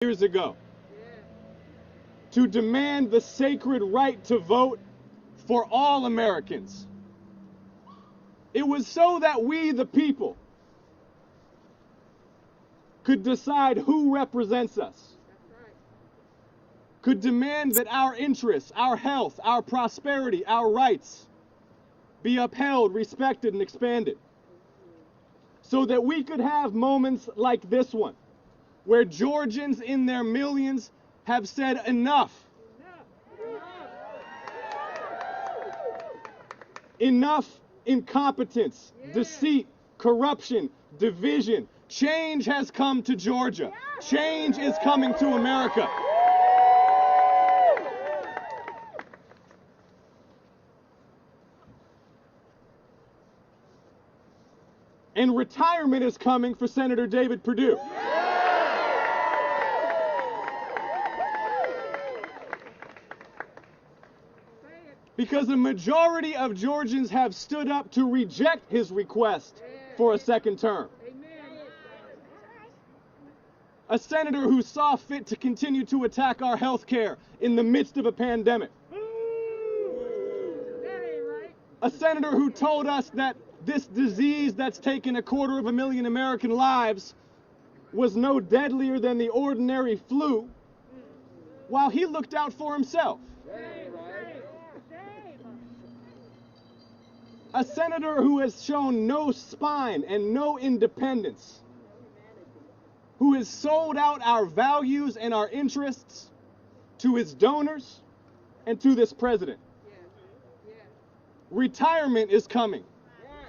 years ago to demand the sacred right to vote for all Americans. It was so that we, the people, could decide who represents us, could demand that our interests, our health, our prosperity, our rights be upheld, respected, and expanded, so that we could have moments like this one, where Georgians in their millions have said enough. Enough incompetence, deceit, corruption, division. Change has come to Georgia. Change is coming to America. And retirement is coming for Senator David Perdue. Because a majority of Georgians have stood up to reject his request for a second term. A senator who saw fit to continue to attack our health care in the midst of a pandemic. A senator who told us that this disease that's taken 250,000 American lives was no deadlier than the ordinary flu, while he looked out for himself. A senator who has shown no spine and no independence, who has sold out our values and our interests to his donors and to this president. Retirement is coming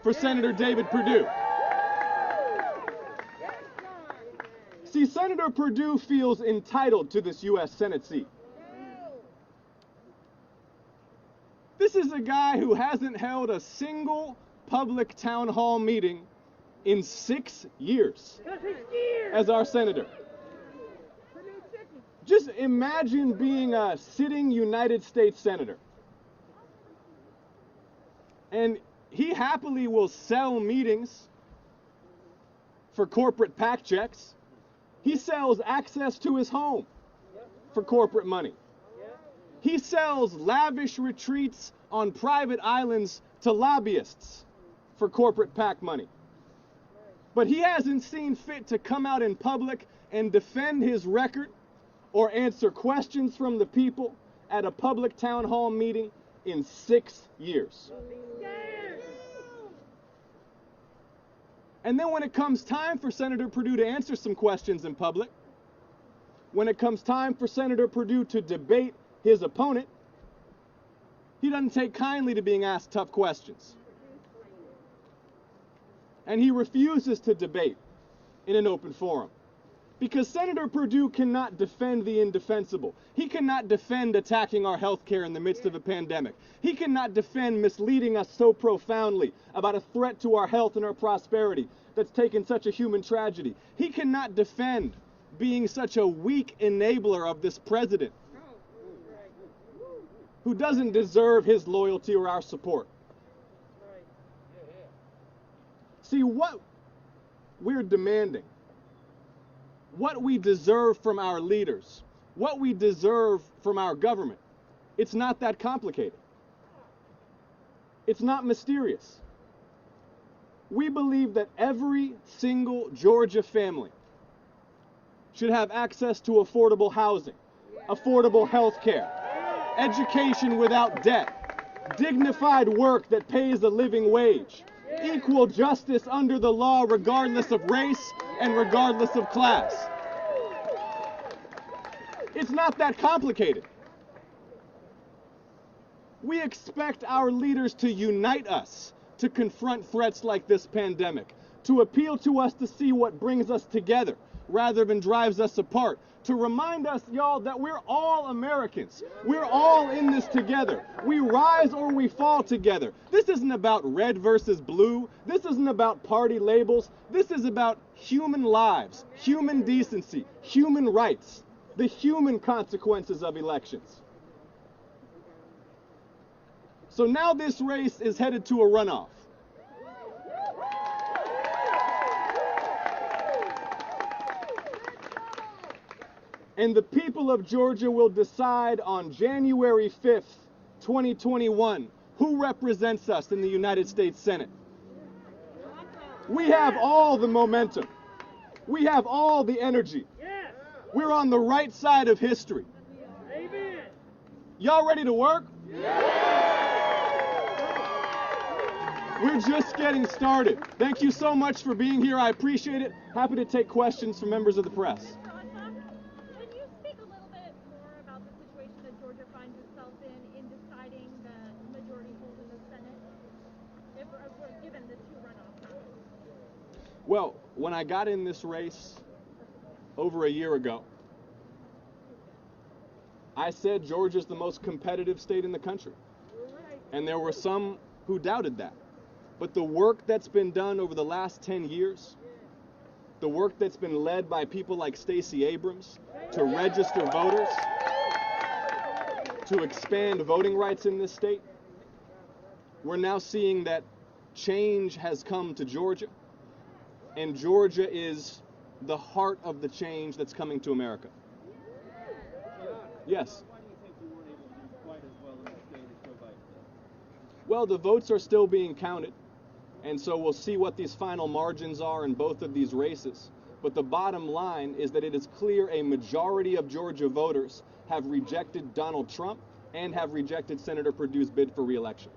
for Senator David Perdue. See, Senator Perdue feels entitled to this U.S. Senate seat. This is a guy who hasn't held a single public town hall meeting in 6 years as our senator. Just imagine being a sitting United States senator. And he happily will sell meetings for corporate PAC checks. He sells access to his home for corporate money. He sells lavish retreats on private islands to lobbyists for corporate PAC money. But he hasn't seen fit to come out in public and defend his record or answer questions from the people at a public town hall meeting in 6 years. And then when it comes time for Senator Perdue to answer some questions in public, when it comes time for Senator Perdue to debate his opponent, he doesn't take kindly to being asked tough questions. And he refuses to debate in an open forum. Because Senator Perdue cannot defend the indefensible. He cannot defend attacking our health care in the midst of a pandemic. He cannot defend misleading us so profoundly about a threat to our health and our prosperity that's taken such a human tragedy. He cannot defend being such a weak enabler of this president who doesn't deserve his loyalty or our support. See, what we're demanding, what we deserve from our leaders, what we deserve from our government, it's not that complicated. It's not mysterious. We believe that every single Georgia family should have access to affordable housing, affordable health care, education without debt, dignified work that pays a living wage, equal justice under the law regardless of race and regardless of class. It's not that complicated. We expect our leaders to unite us to confront threats like this pandemic, to appeal to us to see what brings us together rather than drives us apart, to remind us, y'all, that we're all Americans. We're all in this together. We rise or we fall together. This isn't about red versus blue. This isn't about party labels. This is about human lives, human decency, human rights, the human consequences of elections. So now this race is headed to a runoff. And the people of Georgia will decide on January 5th, 2021, who represents us in the United States Senate. We have all the momentum. We have all the energy. We're on the right side of history. Y'all ready to work? We're just getting started. Thank you so much for being here. I appreciate it. Happy to take questions from members of the press. Can you speak a little bit more about the situation that Georgia finds itself in deciding the majority hold in the Senate, if we're given the two runoff ballots? Well, when I got in this race over a year ago, I said Georgia's the most competitive state in the country. And there were some who doubted that. But the work that's been done over the last 10 years, the work that's been led by people like Stacey Abrams to register voters, to expand voting rights in this state, we're now seeing that change has come to Georgia, and Georgia is the heart of the change that's coming to America. Yes. Why do you think you weren't able to do quite as well in the state as Joe Biden did? Well, the votes are still being counted, and so we'll see what these final margins are in both of these races. But the bottom line is that it is clear a majority of Georgia voters have rejected Donald Trump and have rejected Senator Perdue's bid for re-election.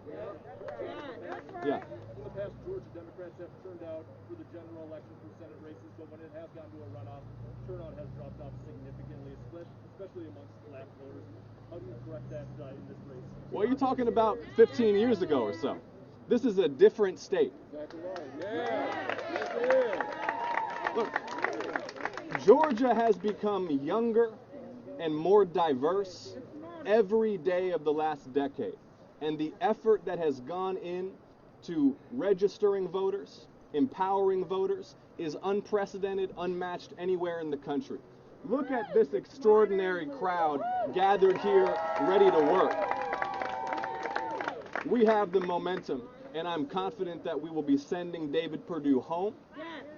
Yeah. In the past, Georgia Democrats have turned out for the general election for Senate races, but when it has gone to a runoff, turnout has dropped off significantly, especially amongst black voters. How do you correct that in this race? Well, you're talking about 15 years ago or so. This is a different state. Exactly right. Yeah. Yes, it is. Look, Georgia has become younger and more diverse every day of the last decade. And the effort that has gone in to registering voters, empowering voters, is unprecedented, unmatched anywhere in the country. Look at this extraordinary crowd gathered here, ready to work. We have the momentum, and I'm confident that we will be sending David Perdue home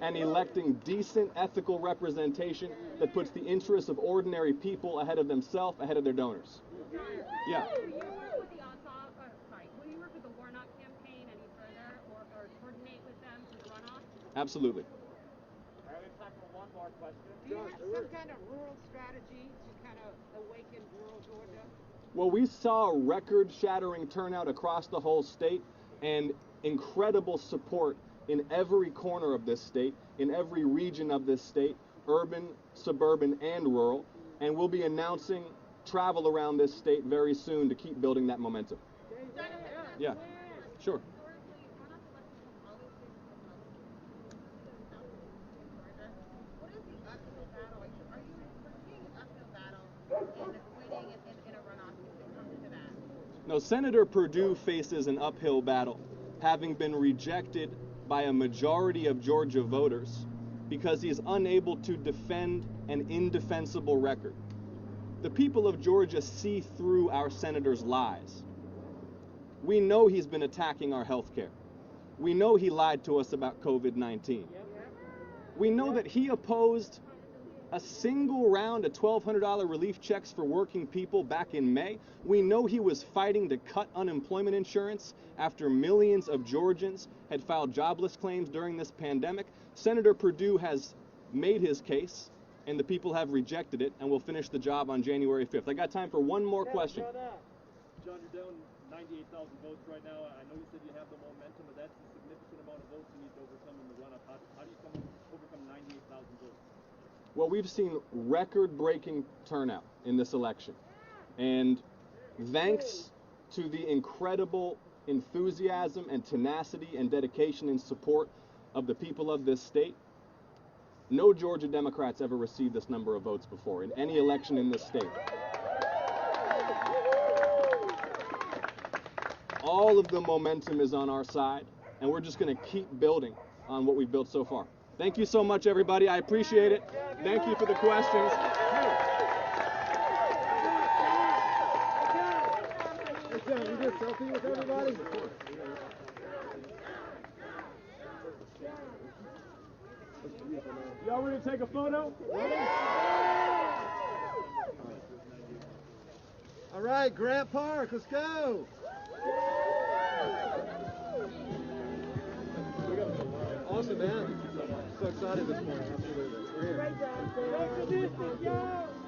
and electing decent, ethical representation that puts the interests of ordinary people ahead of themselves, ahead of their donors. Yeah. Will you work with the Warnock campaign any further, or coordinate with them for the runoff? Absolutely. All right, we have time for one more question. Do you have some kind of rural strategy to kind of awaken rural Georgia? Well, we saw a record-shattering turnout across the whole state and incredible support in every corner of this state, in every region of this state, urban, suburban, and rural. And we'll be announcing travel around this state very soon to keep building that momentum. Yeah, sure. No, Senator Perdue faces an uphill battle, having been rejected by a majority of Georgia voters because he is unable to defend an indefensible record. The people of Georgia see through our senator's lies. We know he's been attacking our health care. We know he lied to us about COVID-19. We know that he opposed a single round of $1,200 relief checks for working people back in May. We know he was fighting to cut unemployment insurance after millions of Georgians had filed jobless claims during this pandemic. Senator Perdue has made his case, and the people have rejected it, and will finish the job on January 5th. I got time for one more question. John, you're down 98,000 votes right now. I know you said you have the momentum, but that's a significant amount of votes you need to overcome in the runoff. How do you overcome 98,000 votes? Well, we've seen record-breaking turnout in this election. And thanks to the incredible enthusiasm and tenacity and dedication and support of the people of this state, no Georgia Democrats ever received this number of votes before in any election in this state. All of the momentum is on our side, and we're just going to keep building on what we've built so far. Thank you so much, everybody. I appreciate it. Thank you for the questions. You get a selfie with everybody? Y'all ready to take a photo? right, Grant Park, let's go. Awesome, man. So excited this morning. Absolutely. We're here. Social distance, yo!